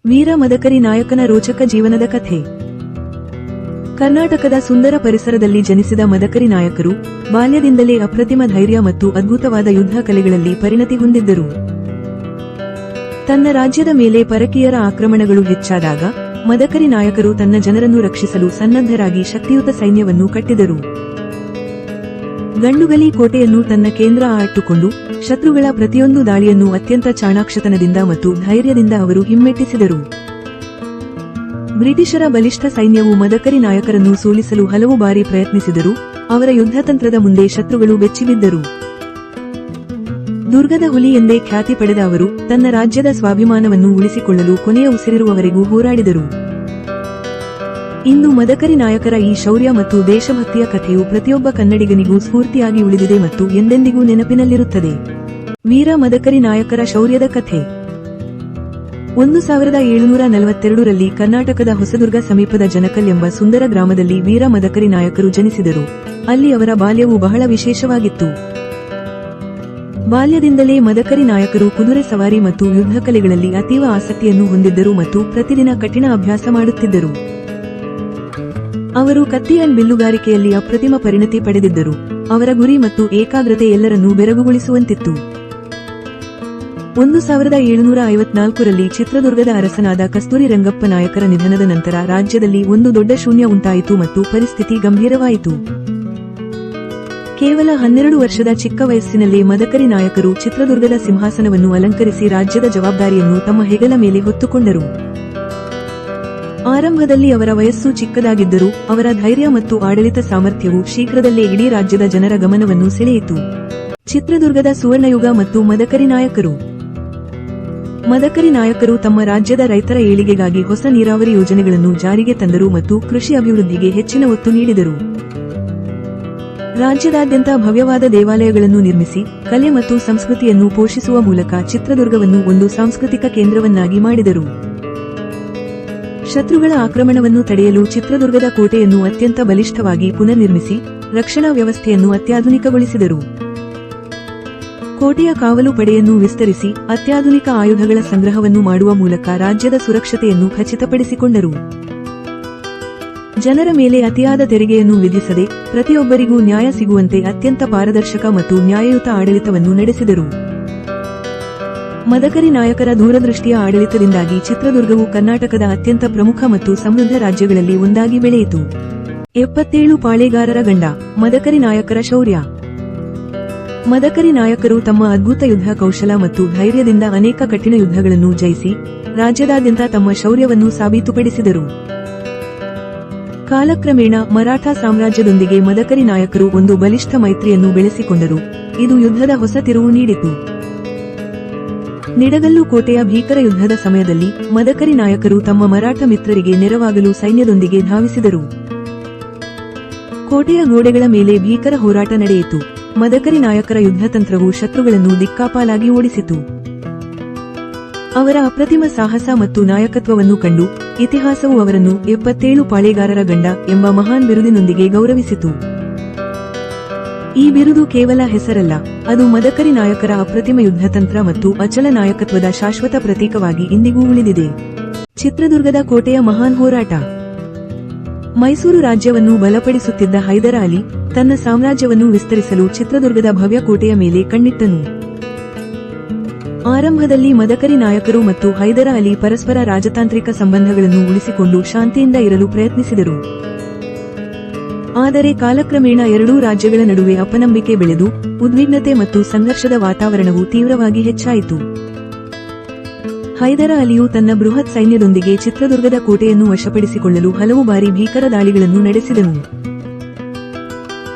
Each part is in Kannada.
ವೀರ ಮದಕರಿ ನಾಯಕನ ರೋಚಕ ಜೀವನದ ಕಥೆ. ಕರ್ನಾಟಕದ ಸುಂದರ ಪರಿಸರದಲ್ಲಿ ಜನಿಸಿದ ಮದಕರಿ ನಾಯಕರು ಬಾಲ್ಯದಿಂದಲೇ ಅಪ್ರತಿಮ ಧೈರ್ಯ ಮತ್ತು ಅದ್ಭುತವಾದ ಯುದ್ಧ ಕಲೆಗಳಲ್ಲಿ ಪರಿಣತಿ ಹೊಂದಿದ್ದರು. ತನ್ನ ರಾಜ್ಯದ ಮೇಲೆ ಪರಕೀಯರ ಆಕ್ರಮಣಗಳು ಹೆಚ್ಚಾದಾಗ ಮದಕರಿ ನಾಯಕರು ತನ್ನ ಜನರನ್ನು ರಕ್ಷಿಸಲು ಸನ್ನದ್ಧರಾಗಿ ಶಕ್ತಿಯುತ ಸೈನ್ಯವನ್ನು ಕಟ್ಟಿದರು. ಗಂಡುಗಲಿ ಕೋಟೆಯನ್ನು ತನ್ನ ಕೇಂದ್ರ ಇಟ್ಟುಕೊಂಡು ಶತ್ರುಗಳ ಪ್ರತಿಯೊಂದು ದಾಳಿಯನ್ನು ಅತ್ಯಂತ ಚಾಣಾಕ್ಷತನದಿಂದ ಮತ್ತು ಧೈರ್ಯದಿಂದ ಅವರು ಹಿಮ್ಮೆಟ್ಟಿಸಿದರು. ಬ್ರಿಟಿಷರ ಬಲಿಷ್ಠ ಸೈನ್ಯವು ಮದಕರಿ ನಾಯಕರನ್ನು ಸೋಲಿಸಲು ಹಲವು ಬಾರಿ ಪ್ರಯತ್ನಿಸಿದರೂ ಅವರ ಯುದ್ಧತಂತ್ರದ ಮುಂದೆ ಶತ್ರುಗಳು ಬೆಚ್ಚಿಬಿದ್ದರು. ದುರ್ಗದ ಹುಲಿ ಎಂದೇ ಖ್ಯಾತಿ ಪಡೆದ ಅವರು ತನ್ನ ರಾಜ್ಯದ ಸ್ವಾಭಿಮಾನವನ್ನು ಉಳಿಸಿಕೊಳ್ಳಲು ಕೊನೆಯ ಉಸಿರಿರುವವರೆಗೂ ಹೋರಾಡಿದರು. ಇಂದು ಮದಕರಿ ನಾಯಕರ ಈ ಶೌರ್ಯ ಮತ್ತು ದೇಶಭಕ್ತಿಯ ಕಥೆಯು ಪ್ರತಿಯೊಬ್ಬ ಕನ್ನಡಿಗನಿಗೂ ಸ್ಫೂರ್ತಿಯಾಗಿ ಉಳಿದಿದೆ ಮತ್ತು ಎಂದೆಂದಿಗೂ ನೆನಪಿನಲ್ಲಿರುತ್ತದೆ. ವೀರ ಮದಕರಿ ನಾಯಕರ ಶೌರ್ಯದ ಕಥೆ. 1742ರಲ್ಲಿ ಕರ್ನಾಟಕದ ಹೊಸದುರ್ಗ ಸಮೀಪದ ಜನಕಲ್ ಎಂಬ ಸುಂದರ ಗ್ರಾಮದಲ್ಲಿ ವೀರ ಮದಕರಿ ನಾಯಕರು ಜನಿಸಿದರು. ಅಲ್ಲಿ ಅವರ ಬಾಲ್ಯವು ಬಹಳ ವಿಶೇಷವಾಗಿತ್ತು. ಬಾಲ್ಯದಿಂದಲೇ ಮದಕರಿ ನಾಯಕರು ಕುದುರೆ ಸವಾರಿ ಮತ್ತು ಯುದ್ಧ ಕಲೆಗಳಲ್ಲಿ ಅತೀವ ಆಸಕ್ತಿಯನ್ನು ಹೊಂದಿದ್ದರು ಮತ್ತು ಪ್ರತಿದಿನ ಕಠಿಣ ಅಭ್ಯಾಸ ಮಾಡುತ್ತಿದ್ದರು. ಅವರು ಕತ್ತಿ ಅಂಡ್ ಬಿಲ್ಲುಗಾರಿಕೆಯಲ್ಲಿ ಅಪ್ರತಿಮ ಪರಿಣತಿ ಪಡೆದಿದ್ದರು. ಅವರ ಗುರಿ ಮತ್ತು ಏಕಾಗ್ರತೆ ಎಲ್ಲರನ್ನೂ ಬೆರಗುಗೊಳಿಸುವಂತಿತ್ತು. 1754ರಲ್ಲಿ ಚಿತ್ರದುರ್ಗದ ಅರಸನಾದ ಕಸ್ತೂರಿ ರಂಗಪ್ಪ ನಾಯಕರ ನಿಧನದ ನಂತರ ರಾಜ್ಯದಲ್ಲಿ ಒಂದು ದೊಡ್ಡ ಶೂನ್ಯ ಉಂಟಾಯಿತು ಮತ್ತು ಪರಿಸ್ಥಿತಿ ಗಂಭೀರವಾಯಿತು. ಕೇವಲ 12 ವರ್ಷದ ಚಿಕ್ಕ ವಯಸ್ಸಿನಲ್ಲೇ ಮದಕರಿ ನಾಯಕರು ಚಿತ್ರದುರ್ಗದ ಸಿಂಹಾಸನವನ್ನು ಅಲಂಕರಿಸಿ ರಾಜ್ಯದ ಜವಾಬ್ದಾರಿಯನ್ನು ತಮ್ಮ ಹೆಗಲ ಮೇಲೆ ಹೊತ್ತುಕೊಂಡರು. ಆರಂಭದಲ್ಲಿ ಅವರ ವಯಸ್ಸು ಚಿಕ್ಕದಾಗಿದ್ದರೂ ಅವರ ಧೈರ್ಯ ಮತ್ತು ಆಡಳಿತ ಸಾಮರ್ಥ್ಯವು ಶೀಘ್ರದಲ್ಲೇ ಇಡೀ ರಾಜ್ಯದ ಜನರ ಗಮನವನ್ನು ಸೆಳೆಯಿತು. ಚಿತ್ರದುರ್ಗದ ಸುವರ್ಣಯುಗ ಮತ್ತು ಮದಕರಿ ನಾಯಕರು. ಮದಕರಿ ನಾಯಕರು ತಮ್ಮ ರಾಜ್ಯದ ರೈತರ ಏಳಿಗೆಗಾಗಿ ಹೊಸ ನೀರಾವರಿ ಯೋಜನೆಗಳನ್ನು ಜಾರಿಗೆ ತಂದರು ಮತ್ತು ಕೃಷಿ ಅಭಿವೃದ್ಧಿಗೆ ಹೆಚ್ಚಿನ ಒತ್ತು ನೀಡಿದರು. ರಾಜ್ಯದಾದ್ಯಂತ ಭವ್ಯವಾದ ದೇವಾಲಯಗಳನ್ನು ನಿರ್ಮಿಸಿ ಕಲೆ ಮತ್ತು ಸಂಸ್ಕೃತಿಯನ್ನು ಪೋಷಿಸುವ ಮೂಲಕ ಚಿತ್ರದುರ್ಗವನ್ನು ಒಂದು ಸಾಂಸ್ಕೃತಿಕ ಕೇಂದ್ರವನ್ನಾಗಿ ಮಾಡಿದರು. ಶತ್ರುಗಳ ಆಕ್ರಮಣವನ್ನು ತಡೆಯಲು ಚಿತ್ರದುರ್ಗದ ಕೋಟೆಯನ್ನು ಅತ್ಯಂತ ಬಲಿಷ್ಠವಾಗಿ ಪುನರ್ನಿರ್ಮಿಸಿ ರಕ್ಷಣಾ ವ್ಯವಸ್ಥೆಯನ್ನು ಅತ್ಯಾಧುನಿಕಗೊಳಿಸಿದರು. ಕೋಟೆಯ ಕಾವಲು ಪಡೆಯನ್ನು ವಿಸ್ತರಿಸಿ ಅತ್ಯಾಧುನಿಕ ಆಯುಧಗಳ ಸಂಗ್ರಹವನ್ನು ಮಾಡುವ ಮೂಲಕ ರಾಜ್ಯದ ಸುರಕ್ಷತೆಯನ್ನು ಖಚಿತಪಡಿಸಿಕೊಂಡರು. ಜನರ ಮೇಲೆ ಅತಿಯಾದ ತೆರಿಗೆಯನ್ನು ವಿಧಿಸದೆ ಪ್ರತಿಯೊಬ್ಬರಿಗೂ ನ್ಯಾಯ ಸಿಗುವಂತೆ ಅತ್ಯಂತ ಪಾರದರ್ಶಕ ಮತ್ತು ನ್ಯಾಯಯುತ ಆಡಳಿತವನ್ನು ನಡೆಸಿದರು. ಮದಕರಿ ನಾಯಕರ ದೂರದೃಷ್ಟಿಯ ಆಡಳಿತದಿಂದಾಗಿ ಚಿತ್ರದುರ್ಗವು ಕರ್ನಾಟಕದ ಅತ್ಯಂತ ಪ್ರಮುಖ ಮತ್ತು ಸಮೃದ್ಧ ರಾಜ್ಯಗಳಲ್ಲಿ ಒಂದಾಗಿ ಬೆಳೆಯಿತು. 77 ಪಾಳೆಗಾರರ ಗಂಡ. ಮದಕರಿ ನಾಯಕರ ಶೌರ್ಯ. ಮದಕರಿ ನಾಯಕರು ತಮ್ಮ ಅದ್ಭುತ ಯುದ್ಧ ಕೌಶಲ ಮತ್ತು ಧೈರ್ಯದಿಂದ ಅನೇಕ ಕಠಿಣ ಯುದ್ಧಗಳನ್ನು ಜಯಿಸಿ ರಾಜ್ಯದಾದ್ಯಂತ ತಮ್ಮ ಶೌರ್ಯವನ್ನು ಸಾಬೀತುಪಡಿಸಿದರು. ಕಾಲಕ್ರಮೇಣ ಮರಾಠ ಸಾಮ್ರಾಜ್ಯದೊಂದಿಗೆ ಮದಕರಿ ನಾಯಕರು ಒಂದು ಬಲಿಷ್ಠ ಮೈತ್ರಿಯನ್ನು ಬೆಳೆಸಿಕೊಂಡರು. ಇದು ಯುದ್ಧದ ಹೊಸ ತಿರುವು ನೀಡಿತು. ನಿಡಗಲ್ಲು ಕೋಟೆಯ ಭೀಕರ ಯುದ್ಧದ ಸಮಯದಲ್ಲಿ ಮದಕರಿ ನಾಯಕರು ತಮ್ಮ ಮರಾಠ ಮಿತ್ರರಿಗೆ ನೆರವಾಗಲು ಸೈನ್ಯದೊಂದಿಗೆ ಧಾವಿಸಿದರು. ಕೋಟೆಯ ಗೋಡೆಗಳ ಮೇಲೆ ಭೀಕರ ಹೋರಾಟ ನಡೆಯಿತು. ಮದಕರಿ ನಾಯಕರ ಯುದ್ಧತಂತ್ರವು ಶತ್ರುಗಳನ್ನು ದಿಕ್ಕಾಪಾಲಾಗಿ ಓಡಿಸಿತು. ಅವರ ಅಪ್ರತಿಮ ಸಾಹಸ ಮತ್ತು ನಾಯಕತ್ವವನ್ನು ಕಂಡು ಇತಿಹಾಸವು ಅವರನ್ನು 77 ಪಾಳೆಗಾರರ ಗಂಡ ಎಂಬ ಮಹಾನ್ ಬಿರುದಿನೊಂದಿಗೆ ಗೌರವಿಸಿತು. ಈ ಬಿರುದು ಕೇವಲ ಹೆಸರಲ್ಲ, ಅದು ಮದಕರಿ ನಾಯಕರ ಅಪ್ರತಿಮ ಯುದ್ಧತಂತ್ರ ಮತ್ತು ಅಚಲ ನಾಯಕತ್ವದ ಶಾಶ್ವತ ಪ್ರತೀಕವಾಗಿ ಇಂದಿಗೂ ಉಳಿದಿದೆ. ಚಿತ್ರದುರ್ಗದ ಕೋಟೆಯ ಮಹಾನ್ ಹೋರಾಟ. ಮೈಸೂರು ರಾಜ್ಯವನ್ನು ಬಲಪಡಿಸುತ್ತಿದ್ದ ಹೈದರ ಅಲಿ ತನ್ನ ಸಾಮ್ರಾಜ್ಯವನ್ನು ವಿಸ್ತರಿಸಲು ಚಿತ್ರದುರ್ಗದ ಭವ್ಯ ಕೋಟೆಯ ಮೇಲೆ ಕಣ್ಣಿಟ್ಟನು. ಆರಂಭದಲ್ಲಿ ಮದಕರಿ ನಾಯಕರು ಮತ್ತು ಹೈದರ ಅಲಿ ಪರಸ್ಪರ ರಾಜತಾಂತ್ರಿಕ ಸಂಬಂಧಗಳನ್ನು ಉಳಿಸಿಕೊಂಡು ಶಾಂತಿಯಿಂದ ಇರಲು ಪ್ರಯತ್ನಿಸಿದರು. ಆದರೆ ಕಾಲಕ್ರಮೇಣ ಎರಡೂ ರಾಜ್ಯಗಳ ನಡುವೆ ಅಪನಂಬಿಕೆ ಬೆಳೆದು ಉದ್ವಿಗ್ನತೆ ಮತ್ತು ಸಂಘರ್ಷದ ವಾತಾವರಣವು ತೀವ್ರವಾಗಿ ಹೆಚ್ಚಾಯಿತು. ಹೈದರ ಅಲಿಯು ತನ್ನ ಬೃಹತ್ ಸೈನ್ಯದೊಂದಿಗೆ ಚಿತ್ರದುರ್ಗದ ಕೋಟೆಯನ್ನು ವಶಪಡಿಸಿಕೊಳ್ಳಲು ಹಲವು ಬಾರಿ ಭೀಕರ ದಾಳಿಗಳನ್ನು ನಡೆಸಿದನು.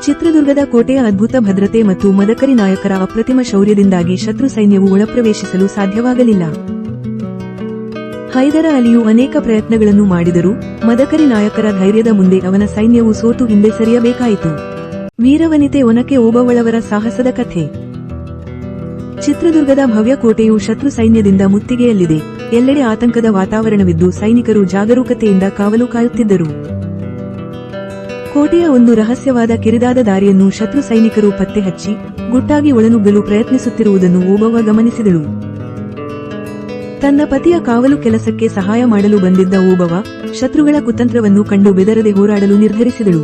ಚಿತ್ರದುರ್ಗದ ಕೋಟೆಯ ಅದ್ಭುತ ಭದ್ರತೆ ಮತ್ತು ಮದಕರಿ ನಾಯಕರ ಅಪ್ರತಿಮ ಶೌರ್ಯದಿಂದಾಗಿ ಶತ್ರು ಸೈನ್ಯವು ಒಳಪ್ರವೇಶಿಸಲು ಸಾಧ್ಯವಾಗಲಿಲ್ಲ. ಹೈದರ ಅಲಿಯು ಅನೇಕ ಪ್ರಯತ್ನಗಳನ್ನು ಮಾಡಿದರೂ ಮದಕರಿ ನಾಯಕರ ಧೈರ್ಯದ ಮುಂದೆ ಅವನ ಸೈನ್ಯವು ಸೋತು ಹಿಂದೆ ಸರಿಯಬೇಕಾಯಿತು. ವೀರವನಿತೆ ಒನಕೆ ಓಬವ್ವಳವರ ಸಾಹಸದ ಕಥೆ. ಚಿತ್ರದುರ್ಗದ ಭವ್ಯ ಕೋಟೆಯು ಶತ್ರು ಸೈನ್ಯದಿಂದ ಮುತ್ತಿಗೆಯಲ್ಲಿದೆ. ಎಲ್ಲೆಡೆ ಆತಂಕದ ವಾತಾವರಣವಿದ್ದು ಸೈನಿಕರು ಜಾಗರೂಕತೆಯಿಂದ ಕಾವಲು ಕಾಯುತ್ತಿದ್ದರು. ಕೋಟೆಯ ಒಂದು ರಹಸ್ಯವಾದ ಕಿರಿದಾದ ದಾರಿಯನ್ನು ಶತ್ರು ಸೈನಿಕರು ಪತ್ತೆ ಹಚ್ಚಿ ಗುಟ್ಟಾಗಿ ಒಳನುಗ್ಗಲು ಪ್ರಯತ್ನಿಸುತ್ತಿರುವುದನ್ನು ಓಬವ್ವ ಗಮನಿಸಿದಳು. ತನ್ನ ಪತಿಯ ಕಾವಲು ಕೆಲಸಕ್ಕೆ ಸಹಾಯ ಮಾಡಲು ಬಂದಿದ್ದ ಓಬವ್ವ ಶತ್ರುಗಳ ಕುತಂತ್ರವನ್ನು ಕಂಡು ಬೆದರದೆ ಹೋರಾಡಲು ನಿರ್ಧರಿಸಿದಳು.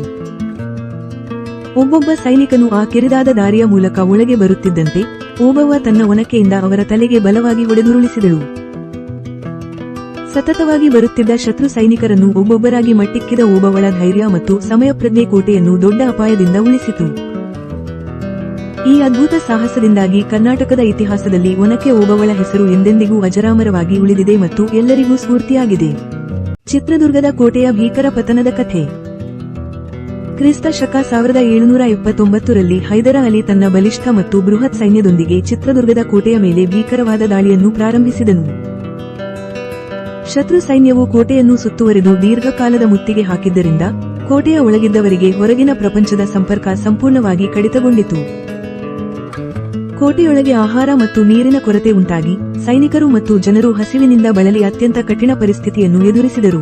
ಒಬ್ಬೊಬ್ಬ ಸೈನಿಕನು ಆ ಕಿರಿದಾದ ದಾರಿಯ ಮೂಲಕ ಒಳಗೆ ಬರುತ್ತಿದ್ದಂತೆ ಓಬವ್ವ ತನ್ನ ಒನಕೆಯಿಂದ ಅವರ ತಲೆಗೆ ಬಲವಾಗಿ ಹೊಡೆದುರುಳಿಸಿದಳು. ಸತತವಾಗಿ ಬರುತ್ತಿದ್ದ ಶತ್ರು ಸೈನಿಕರನ್ನು ಒಬ್ಬೊಬ್ಬರಾಗಿ ಮಟ್ಟಿಕ್ಕಿದ ಓಬವ್ವಳ ಧೈರ್ಯ ಮತ್ತು ಸಮಯಪ್ರಜ್ಞೆ ಕೋಟೆಯನ್ನು ದೊಡ್ಡ ಅಪಾಯದಿಂದ ಉಳಿಸಿತು. ಈ ಅದ್ಭುತ ಸಾಹಸದಿಂದಾಗಿ ಕರ್ನಾಟಕದ ಇತಿಹಾಸದಲ್ಲಿ ಒನಕೆ ಓಬವ್ವಳ ಹೆಸರು ಎಂದೆಂದಿಗೂ ಅಜರಾಮರವಾಗಿ ಉಳಿದಿದೆ ಮತ್ತು ಎಲ್ಲರಿಗೂ ಸ್ಫೂರ್ತಿಯಾಗಿದೆ. ಚಿತ್ರದುರ್ಗದ ಕೋಟೆಯ ಭೀಕರ ಪತನದ ಕಥೆ. ಕ್ರಿಸ್ತ ಶಕ 1779ರಲ್ಲಿ ಹೈದರ ಅಲಿ ತನ್ನ ಬಲಿಷ್ಠ ಮತ್ತು ಬೃಹತ್ ಸೈನ್ಯದೊಂದಿಗೆ ಚಿತ್ರದುರ್ಗದ ಕೋಟೆಯ ಮೇಲೆ ಭೀಕರವಾದ ದಾಳಿಯನ್ನು ಪ್ರಾರಂಭಿಸಿದನು. ಶತ್ರು ಸೈನ್ಯವು ಕೋಟೆಯನ್ನು ಸುತ್ತುವರಿದು ದೀರ್ಘಕಾಲದ ಮುತ್ತಿಗೆ ಹಾಕಿದ್ದರಿಂದ ಕೋಟೆಯ ಒಳಗಿದ್ದವರಿಗೆ ಹೊರಗಿನ ಪ್ರಪಂಚದ ಸಂಪರ್ಕ ಸಂಪೂರ್ಣವಾಗಿ ಕಡಿತಗೊಂಡಿತು. ಕೋಟೆಯೊಳಗೆ ಆಹಾರ ಮತ್ತು ನೀರಿನ ಕೊರತೆ ಉಂಟಾಗಿ ಸೈನಿಕರು ಮತ್ತು ಜನರು ಹಸಿವಿನಿಂದ ಬಳಲಿ ಅತ್ಯಂತ ಕಠಿಣ ಪರಿಸ್ಥಿತಿಯನ್ನು ಎದುರಿಸಿದರು.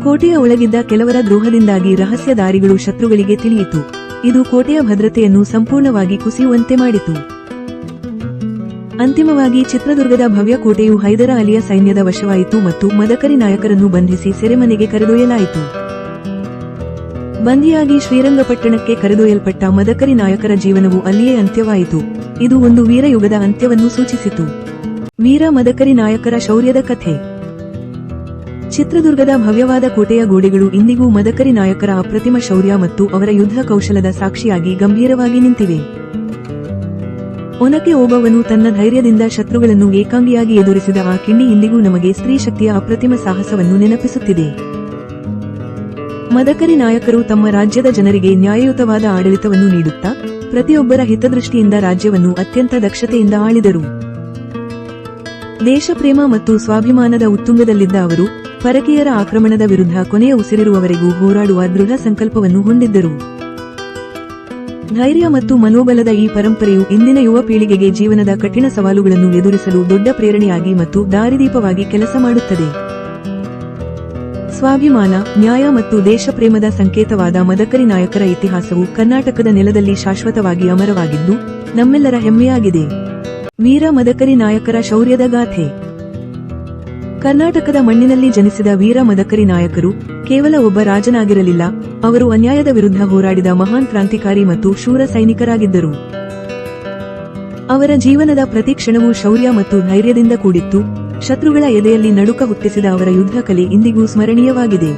ಕೋಟೆಯ ಒಳಗಿದ್ದ ಕೆಲವರ ದ್ರೋಹದಿಂದಾಗಿ ರಹಸ್ಯ ದಾರಿಗಳು ಶತ್ರುಗಳಿಗೆ ತಿಳಿಯಿತು. ಇದು ಕೋಟೆಯ ಭದ್ರತೆಯನ್ನು ಸಂಪೂರ್ಣವಾಗಿ ಕುಸಿಯುವಂತೆ ಮಾಡಿತು. ಅಂತಿಮವಾಗಿ ಚಿತ್ರದುರ್ಗದ ಭವ್ಯ ಕೋಟೆಯು ಹೈದರ ಅಲಿಯ ಸೈನ್ಯದ ವಶವಾಯಿತು ಮತ್ತು ಮದಕರಿ ನಾಯಕರನ್ನು ಬಂಧಿಸಿ ಸೆರೆಮನೆಗೆ ಕರೆದೊಯ್ಯಲಾಯಿತು. ಬಂಧಿಯಾಗಿ ಶ್ರೀರಂಗಪಟ್ಟಣಕ್ಕೆ ಕರೆದೊಯ್ಯಲ್ಪಟ್ಟ ಮದಕರಿ ನಾಯಕರ ಜೀವನವು ಅಲ್ಲಿಯೇ ಅಂತ್ಯವಾಯಿತು. ಇದು ಒಂದು ವೀರಯುಗದ ಅಂತ್ಯವನ್ನು ಸೂಚಿಸಿತು. ವೀರ ಮದಕರಿ ನಾಯಕರ ಶೌರ್ಯದ ಕಥೆ. ಚಿತ್ರದುರ್ಗದ ಭವ್ಯವಾದ ಕೋಟೆಯ ಗೋಡೆಗಳು ಇಂದಿಗೂ ಮದಕರಿ ನಾಯಕರ ಅಪ್ರತಿಮ ಶೌರ್ಯ ಮತ್ತು ಅವರ ಯುದ್ಧ ಕೌಶಲದ ಸಾಕ್ಷಿಯಾಗಿ ಗಂಭೀರವಾಗಿ ನಿಂತಿವೆ. ಒನಕೆ ಓಬವ್ವನು ತನ್ನ ಧೈರ್ಯದಿಂದ ಶತ್ರುಗಳನ್ನು ಏಕಾಂಗಿಯಾಗಿ ಎದುರಿಸಿದ ಆ ಕಿಂಡಿ ಇಂದಿಗೂ ನಮಗೆ ಸ್ತ್ರೀ ಶಕ್ತಿಯ ಅಪ್ರತಿಮ ಸಾಹಸವನ್ನು ನೆನಪಿಸುತ್ತಿದೆ. ಮದಕರಿ ನಾಯಕರು ತಮ್ಮ ರಾಜ್ಯದ ಜನರಿಗೆ ನ್ಯಾಯಯುತವಾದ ಆಡಳಿತವನ್ನು ನೀಡುತ್ತಾ ಪ್ರತಿಯೊಬ್ಬರ ಹಿತದೃಷ್ಟಿಯಿಂದ ರಾಜ್ಯವನ್ನು ಅತ್ಯಂತ ದಕ್ಷತೆಯಿಂದ ಆಳಿದರು. ದೇಶಪ್ರೇಮ ಮತ್ತು ಸ್ವಾಭಿಮಾನದ ಉತ್ತುಂಗದಲ್ಲಿದ್ದ ಅವರು ಪರಕೀಯರ ಆಕ್ರಮಣದ ವಿರುದ್ಧ ಕೊನೆಯ ಉಸಿರಿರುವವರೆಗೂ ಹೋರಾಡುವ ದೃಢ ಸಂಕಲ್ಪವನ್ನು ಹೊಂದಿದ್ದರು. ಧೈರ್ಯ ಮತ್ತು ಮನೋಬಲದ ಈ ಪರಂಪರೆಯು ಇಂದಿನ ಯುವ ಪೀಳಿಗೆಗೆ ಜೀವನದ ಕಠಿಣ ಸವಾಲುಗಳನ್ನು ಎದುರಿಸಲು ದೊಡ್ಡ ಪ್ರೇರಣೆಯಾಗಿ ಮತ್ತು ದಾರಿದೀಪವಾಗಿ ಕೆಲಸ ಮಾಡುತ್ತದೆ. ಸ್ವಾಭಿಮಾನ, ನ್ಯಾಯ ಮತ್ತು ದೇಶಪ್ರೇಮದ ಸಂಕೇತವಾದ ಮದಕರಿ ನಾಯಕರ ಇತಿಹಾಸವು ಕರ್ನಾಟಕದ ನೆಲದಲ್ಲಿ ಶಾಶ್ವತವಾಗಿ ಅಮರವಾಗಿದ್ದು ನಮ್ಮೆಲ್ಲರ ಹೆಮ್ಮೆಯಾಗಿದೆ. ವೀರ ಮದಕರಿ ನಾಯಕರ ಶೌರ್ಯದ ಗಾಥೆ. ಕರ್ನಾಟಕದ ಮಣ್ಣಿನಲ್ಲಿ ಜನಿಸಿದ ವೀರ ಮದಕರಿ ನಾಯಕರು ಕೇವಲ ಒಬ್ಬ ರಾಜನಾಗಿರಲಿಲ್ಲ, ಅವರು ಅನ್ಯಾಯದ ವಿರುದ್ಧ ಹೋರಾಡಿದ ಮಹಾನ್ ಕ್ರಾಂತಿಕಾರಿ ಮತ್ತು ಶೂರ ಸೈನಿಕರಾಗಿದ್ದರು. ಅವರ ಜೀವನದ ಪ್ರತಿ ಕ್ಷಣವೂ ಶೌರ್ಯ ಮತ್ತು ಧೈರ್ಯದಿಂದ ಕೂಡಿತ್ತು. ಶತ್ರುಗಳ ಎದೆಯಲ್ಲಿ ನಡುಕ ಹುಟ್ಟಿಸಿದ ಅವರ ಯುದ್ಧ ಕಲೆ ಇಂದಿಗೂ ಸ್ಮರಣೀಯವಾಗಿದೆ.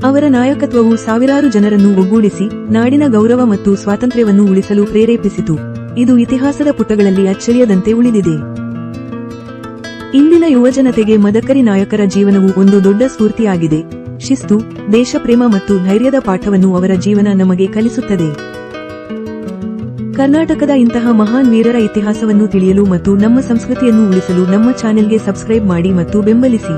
ಅವರ ನಾಯಕತ್ವವು ಸಾವಿರಾರು ಜನರನ್ನು ಒಗ್ಗೂಡಿಸಿ ನಾಡಿನ ಗೌರವ ಮತ್ತು ಸ್ವಾತಂತ್ರ್ಯವನ್ನು ಉಳಿಸಲು ಪ್ರೇರೇಪಿಸಿತು. ಇದು ಇತಿಹಾಸದ ಪುಟಗಳಲ್ಲಿ ಅಚ್ಚಳಿಯದಂತೆ ಉಳಿದಿದೆ. ಇಂದಿನ ಯುವಜನತೆಗೆ ಮದಕರಿ ನಾಯಕರ ಜೀವನವು ಒಂದು ದೊಡ್ಡ ಸ್ಫೂರ್ತಿಯಾಗಿದೆ. ಶಿಸ್ತು, ದೇಶಪ್ರೇಮ ಮತ್ತು ಧೈರ್ಯದ ಪಾಠವನ್ನು ಅವರ ಜೀವನ ನಮಗೆ ಕಲಿಸುತ್ತದೆ. ಕರ್ನಾಟಕದ ಇಂತಹ ಮಹಾನ್ ವೀರರ ಇತಿಹಾಸವನ್ನು ತಿಳಿಯಲು ಮತ್ತು ನಮ್ಮ ಸಂಸ್ಕೃತಿಯನ್ನು ಉಳಿಸಲು ನಮ್ಮ ಚಾನೆಲ್ಗೆ ಸಬ್ಸ್ಕ್ರೈಬ್ ಮಾಡಿ ಮತ್ತು ಬೆಂಬಲಿಸಿ.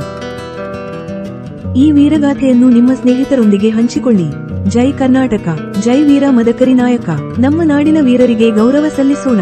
ಈ ವೀರಗಾಥೆಯನ್ನು ನಿಮ್ಮ ಸ್ನೇಹಿತರೊಂದಿಗೆ ಹಂಚಿಕೊಳ್ಳಿ. ಜೈ ಕರ್ನಾಟಕ, ಜೈ ವೀರ ಮದಕರಿ ನಾಯಕ. ನಮ್ಮ ನಾಡಿನ ವೀರರಿಗೆ ಗೌರವ ಸಲ್ಲಿಸೋಣ.